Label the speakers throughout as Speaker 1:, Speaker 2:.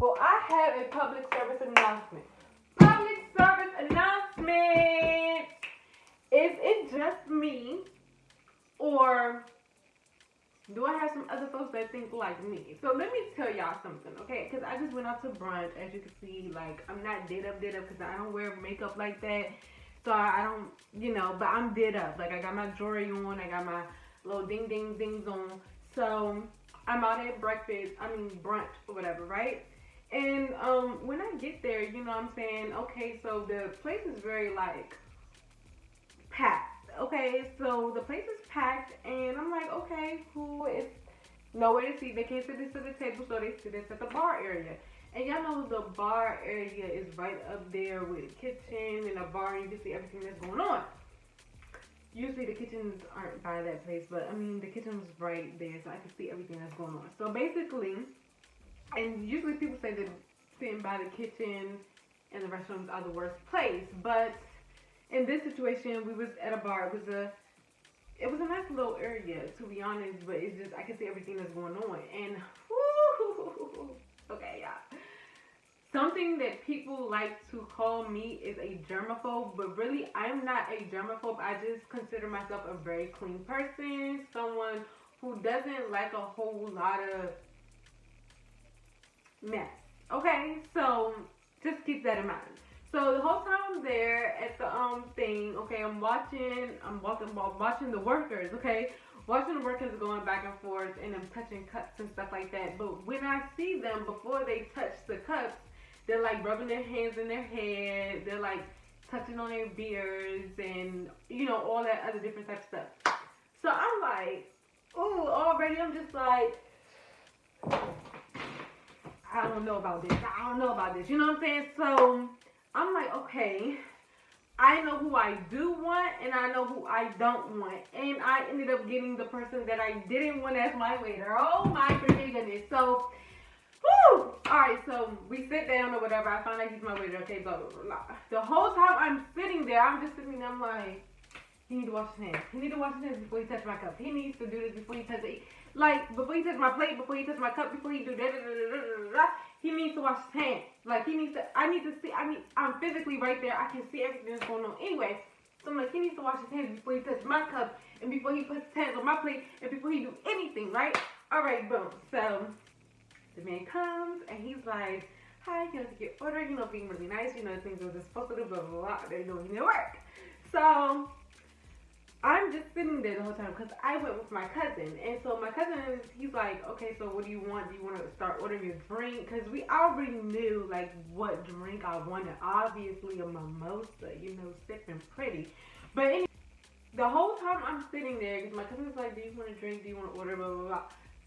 Speaker 1: Well, I have a public service announcement. Public service announcement! Is it just me, or do I have some other folks that think like me? So let me tell y'all something, okay? Because I just went out to brunch, as you can see. Like, I'm not did up, because I don't wear makeup like that. So I don't, but I'm did up. Like, I got my jewelry on, I got my little dings on. So I'm out at brunch or whatever, right? And when I get there, I'm saying, okay, so the place is very, like, packed. Okay, so the place is packed, and I'm like, okay, cool. It's nowhere to sit. They can't sit at the table, so they sit at the bar area. And y'all know the bar area is right up there with the kitchen and the bar, and you can see everything that's going on. Usually the kitchens aren't by that place, but the kitchen's right there, so I can see everything that's going on. So basically, and usually people say that sitting by the kitchen and the restrooms are the worst place, but in this situation, we was at a bar. It was a nice little area, to be honest, but it's just I can see everything that's going on, and okay, yeah. Something that people like to call me is a germaphobe, but really I'm not a germaphobe. I just consider myself a very clean person, someone who doesn't like a whole lot of mess. Okay, so just keep that in mind. So the whole time I'm there at the thing, okay, I'm watching the workers, okay, watching the workers going back and forth and them touching cups and stuff like that. But when I see them before they touch the cups, they're like rubbing their hands in their head. They're like touching on their beards and all that other different type of stuff. So I'm like, ooh, already I'm just like, I don't know about this. You know what I'm saying? So I'm like, okay, I know who I do want and I know who I don't want. And I ended up getting the person that I didn't want as my waiter. Oh my freaking goodness. So, whoo! Alright, so we sit down or whatever. I find out he's my waiter. Okay, blah, blah, blah, blah. The whole time I'm sitting there, I'm just sitting there, I'm like, he needs to wash his hands. He needs to wash his hands before he touches my cup. He needs to do this before he touches it. Like, before he touches my plate, before he touches my cup, before he do that, he needs to wash his hands. Like, I need to see, I'm physically right there. I can see everything that's going on anyway. So I'm like, he needs to wash his hands before he touches my cup, and before he puts his hands on my plate, and before he do anything, right? Alright, boom. So, the man comes, and he's like, hi, can I take your order? Being really nice, the things that they're supposed to do, blah, blah, blah. They're doing their work. So, I'm just sitting there the whole time because I went with my cousin. And so my cousin, he's like, okay, so what do you want? Do you want to start ordering your drink? Because we already knew, like, what drink I wanted. Obviously a mimosa, sipping pretty. But anyway, the whole time I'm sitting there, because my cousin's like, do you want to drink? Do you want to order? Blah, blah, blah.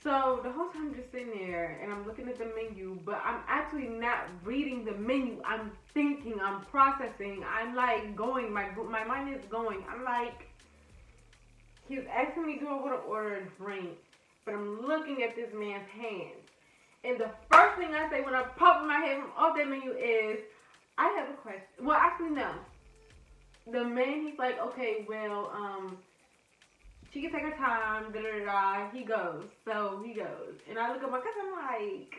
Speaker 1: So the whole time I'm just sitting there and I'm looking at the menu, but I'm actually not reading the menu. I'm thinking, I'm processing. I'm like going, my mind is going. I'm like, he's asking me, do I want to order a drink? But I'm looking at this man's hands. And the first thing I say when I pop my head from off that menu is, I have a question. Well, actually, no. The man, he's like, okay, well, she can take her time, da-da-da-da. He goes. So he goes. And I look at my cousin, I'm like,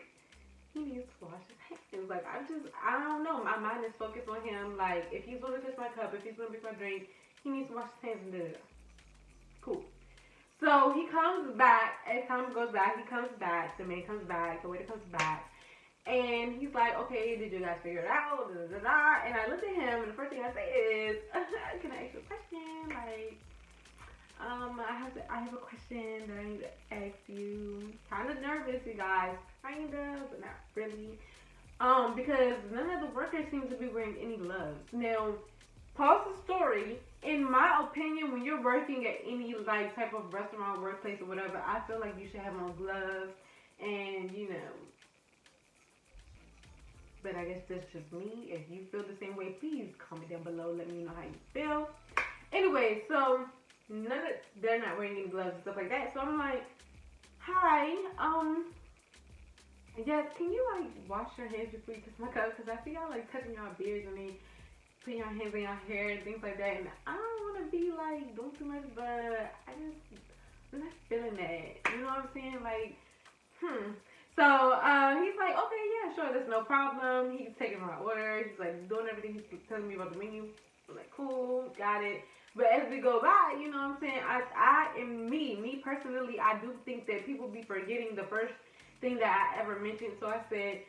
Speaker 1: he needs to wash his hands. Like, I don't know. My mind is focused on him. Like, if he's going to touch my cup, if he's going to make my drink, he needs to wash his hands and da-da-da. Cool. So he comes back. As time goes by, he comes back. The man comes back. The waiter comes back. And he's like, okay, did you guys figure it out? Da, da, da. And I look at him, and the first thing I say is, can I ask you a question? Like, I have a question that I need to ask you. Kind of nervous, you guys. Kind of, but not really. Because none of the workers seem to be wearing any gloves. Now, pause the story. In my opinion, when you're working at any like type of restaurant, workplace, or whatever, I feel like you should have on gloves, and but I guess that's just me. If you feel the same way, please comment down below. Let me know how you feel. Anyway, so they're not wearing any gloves and stuff like that. So I'm like, hi, yes, can you like wash your hands before you touch my cup? Because I see y'all like touching y'all beards and then putting your hands in your hair and things like that. And I don't want to be like doing too much, but I'm not feeling that. You know what I'm saying? Like, So he's like, okay, yeah, sure. sure, that's no problem. He's taking my order. He's like doing everything. He's telling me about the menu. I'm like, cool, got it. But as we go by, you know what I'm saying? I am me personally, I do think that people be forgetting the first thing that I ever mentioned. So I said,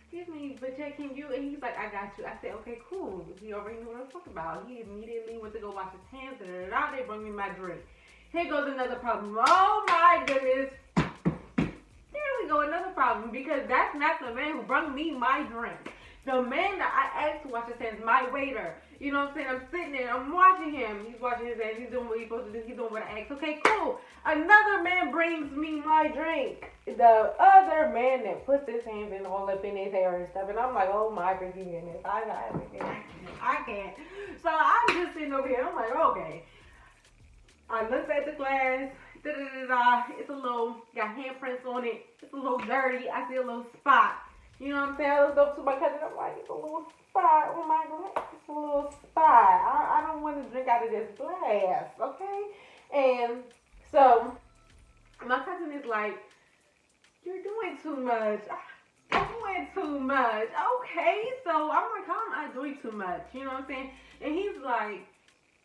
Speaker 1: excuse me, but Jay, can you? And he's like, I got you. I said, okay, cool. He already knew what I was talking about. He immediately went to go wash his hands. They bring me my drink. Here goes another problem. Oh my goodness. Here we go, another problem. Because that's not the man who brought me my drink. The man that I asked to wash his hands, my waiter. You know what I'm saying? I'm sitting there, I'm watching him. He's washing his hands. He's doing what he's supposed to do. He's doing what I asked. Okay, cool. Another man brings me my drink. The other man that puts his hands in all up in his hair and stuff. And I'm like, oh my goodness. I can't. So I'm just sitting over here. I'm like, okay. I looked at the glass. It's a little, got handprints on it. It's a little dirty. I see a little spot. You know what I'm saying? I looked up to my cousin. I'm like, it's a little spot on my glass. It's a little spot. I don't want to drink out of this glass, okay? And so my cousin is like, you're doing too much. I'm doing too much. Okay, so I'm like, how am I doing too much? You know what I'm saying? And he's like,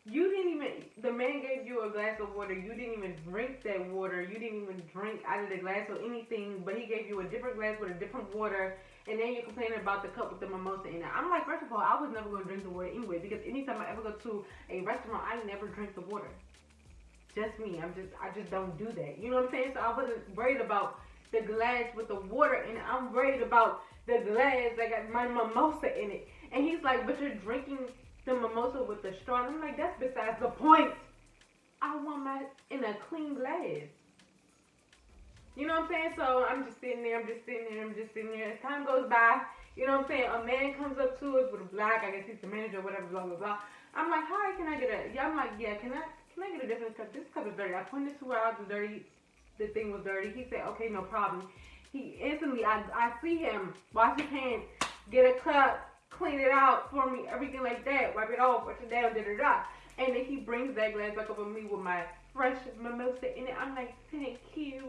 Speaker 1: you didn't even, the man gave you a glass of water. You didn't even drink that water. You didn't even drink out of the glass or anything, but he gave you a different glass with a different water, and then you're complaining about the cup with the mimosa in it. I'm like, first of all, I was never going to drink the water anyway, because anytime I ever go to a restaurant, I never drink the water. Just me. I just don't do that. You know what I'm saying? So I wasn't worried about the glass with the water in it. I'm worried about the glass that got my mimosa in it. And he's like, but you're drinking the mimosa with the straw. And I'm like, that's besides the point. I want my in a clean glass. You know what I'm saying? So I'm just sitting there. As time goes by, you know what I'm saying? A man comes up to us with a black, I guess he's the manager or whatever, blah, blah, blah. I'm like, hi, can I get a, yeah, I'm like, yeah, can I get a different cup? This cup is dirty. I pointed to where the thing was dirty. He said, okay, no problem. He instantly, I see him wash his hands, get a cup, clean it out for me, everything like that, wipe it off, wash it down, and then he brings that glass back up with me with my fresh mimosa in it. I'm like, thank you.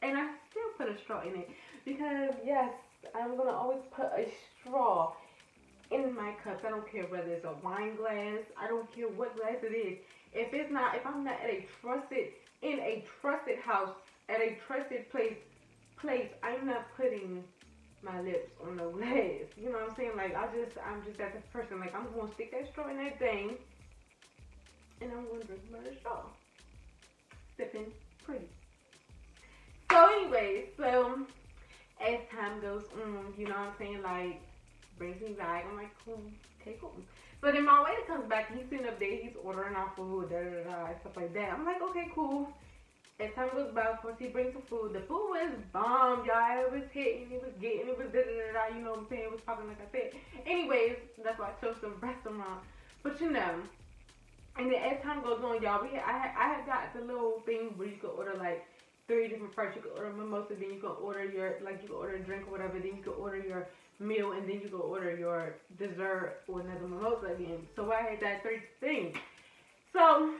Speaker 1: And I still put a straw in it because, yes, I'm going to always put a straw in my cups. I don't care whether it's a wine glass. I don't care what glass it is. If I'm not at in a trusted house, at a trusted place, I'm not putting my lips on no glass. You know what I'm saying? Like, I'm just that type of person. Like, I'm going to stick that straw in that thing, and I'm going to drink my straw. Sipping pretty. So anyways, so as time goes on, you know what I'm saying? Like, brings me back. I'm like, cool, okay, cool. So then my waiter comes back, and he's sitting up there, he's ordering our food, stuff like that. I'm like, okay, cool. As time goes by, of course, he brings the food. The food was bomb, y'all. It was hitting, it was getting, it was you know what I'm saying? It was popping, like I said. Anyways, that's why I chose the restaurant. But you know, and then as time goes on, y'all, I had got the little thing where you could order like 3 different fries. You could order mimosa, then you could order you could order a drink or whatever, then you could order your meal, and then you could order your dessert or another mimosa again. So I had that 3 things. So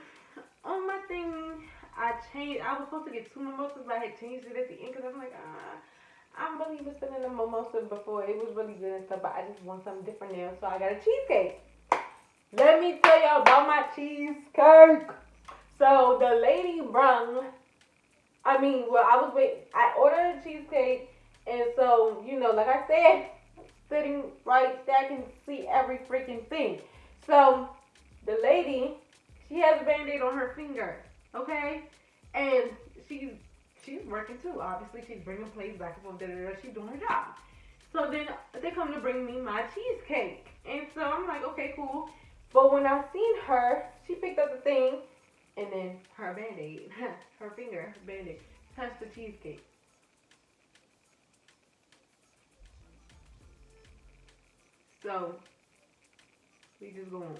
Speaker 1: on my thing, I changed. I was supposed to get 2 mimosas, but I had changed it at the end because I'm like, I really was feeling a mimosa before. It was really good and stuff, but I just want something different now. So I got a cheesecake. Let me tell y'all about my cheesecake. So the lady I ordered a cheesecake, and so, you know, like I said, sitting right there, I can see every freaking thing. So the lady, she has a Band-Aid on her finger, okay? And she's working too, obviously. She's bringing plates back and forth, she's doing her job. So then they come to bring me my cheesecake. And so I'm like, okay, cool. But when I seen her, she picked up the thing, and then her Band-Aid, her finger, her Band-Aid, touched the cheesecake. So we just go on.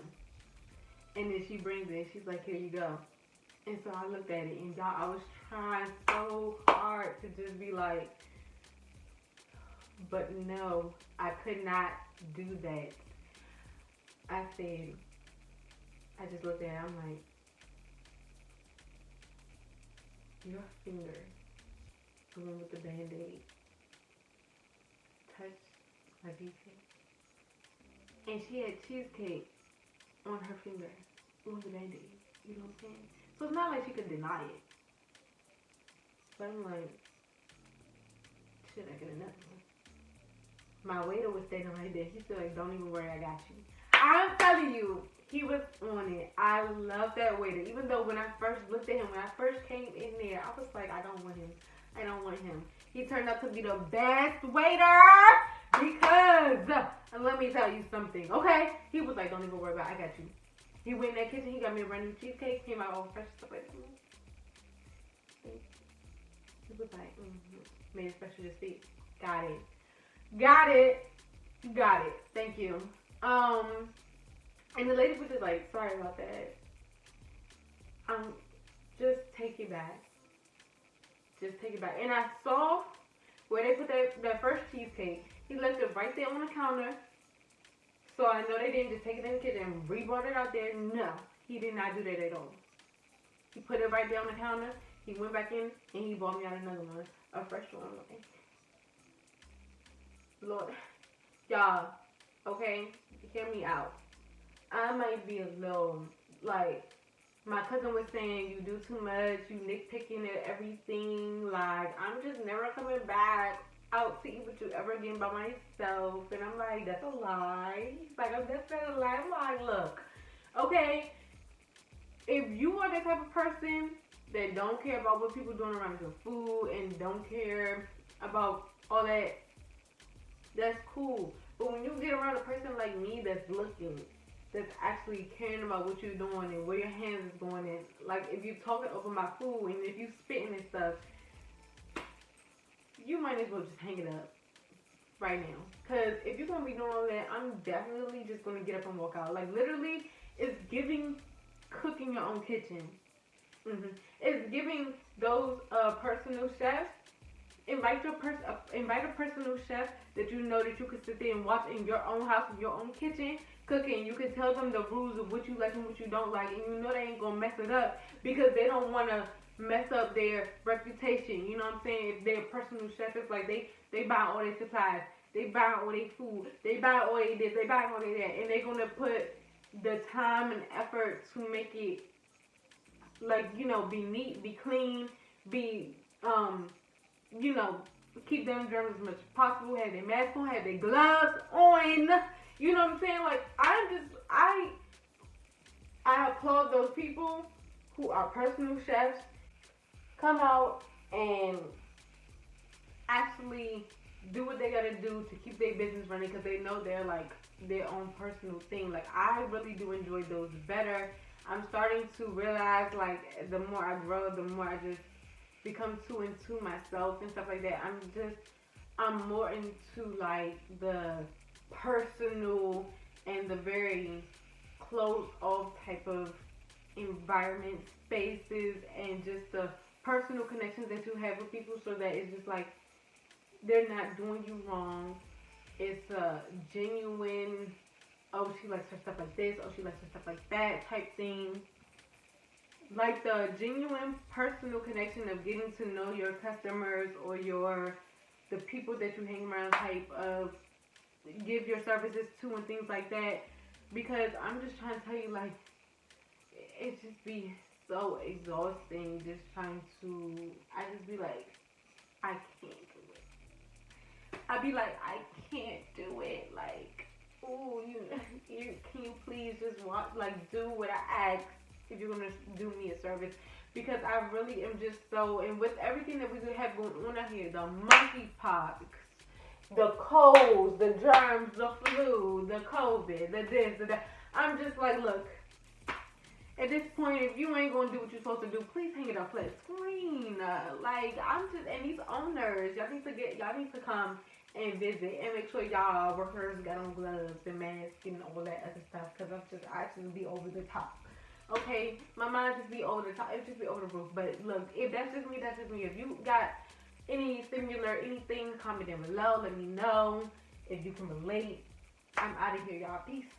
Speaker 1: And then she brings it, and she's like, here you go. And so I looked at it, and y'all, I was trying so hard to just be like, but no, I could not do that. I said, I just looked at it, I'm like, your finger, the one with the Band-Aid, my cheesecake. And she had cheesecake on her finger. It was a band-aid. You know what I'm saying? So it's not like she could deny it. But I'm like, should I get another one? My waiter was standing right there. She said, like, don't even worry, I got you. I'm telling you, he was on it. I love that waiter. Even though when I first looked at him, when I first came in there, I was like, I don't want him. I don't want him. He turned out to be the best waiter because, and let me tell you something, okay? He was like, don't even worry about it, I got you. He went in that kitchen, he got me a brand new cheesecake, came out all fresh stuff like that. He was like, made it special to see. Got it. Got it. Got it. Thank you. And the lady was just like, sorry about that. Just take it back. Just take it back. And I saw where they put that first cheesecake. He left it right there on the counter. So I know they didn't just take it in the kitchen and re-brought it out there. No, he did not do that at all. He put it right there on the counter. He went back in and he bought me out another one. A fresh one. Lord. Y'all, okay? Hear me out. I might be a little, like, my cousin was saying, you do too much, you nitpicking at everything, like, I'm just never coming back out to eat with you ever again by myself, and I'm like, that's a lie. He's like, that's not a lie. I'm like, look, okay, if you are the type of person that don't care about what people doing around your food and don't care about all that, that's cool. But when you get around a person like me that's looking, that's actually caring about what you're doing and where your hands is going in, like if you're talking over my food and if you spitting and stuff, you might as well just hang it up right now. Because if you're going to be doing all that, I'm definitely just going to get up and walk out. Like literally, it's giving cooking your own kitchen. It's giving those personal chefs. Invite a personal chef that you know that you can sit there and watch in your own house, in your own kitchen, cooking. You can tell them the rules of what you like and what you don't like, and you know they ain't gonna mess it up because they don't want to mess up their reputation. You know what I'm saying? If they're personal chef, it's like they buy all their supplies, they buy all their food, they buy all their this, they buy all their that, and they're gonna put the time and effort to make it, like, you know, be neat, be clean, be you know, keep them germs as much as possible, have their mask on, have their gloves on, you know what I'm saying? Like, I applaud those people who are personal chefs, come out and actually do what they gotta do to keep their business running because they know they're like their own personal thing. Like, I really do enjoy those better. I'm starting to realize, like, the more I grow, the more I just become too into myself and stuff like that. I'm more into like the personal and the very closed off type of environment, spaces, and just the personal connections that you have with people, so that it's just like they're not doing you wrong. It's a genuine, oh, she likes her stuff like this, oh, she likes her stuff like that type thing. Like the genuine personal connection of getting to know your customers or the people that you hang around, type of give your services to and things like that. Because I'm just trying to tell you, like, it just be so exhausting just trying to, I just be like, I can't do it. I be like, I can't do it. Like, ooh, can you please just watch, like, do what I ask if you're going to do me a service, because I really am just so, and with everything that we have going on out here, the monkeypox, the colds, the germs, the flu, the COVID, the this, the that, I'm just like, look, at this point, if you ain't going to do what you're supposed to do, please hang it up flat screen. Like, I'm just, and these owners, y'all need to come and visit and make sure y'all workers got on gloves and masks and all that other stuff, because I just be over the top. Okay, my mind just be over the top. It just be over the roof. But look, if that's just me, that's just me. If you got any similar anything, comment down below. Let me know if you can relate. I'm out of here, y'all. Peace.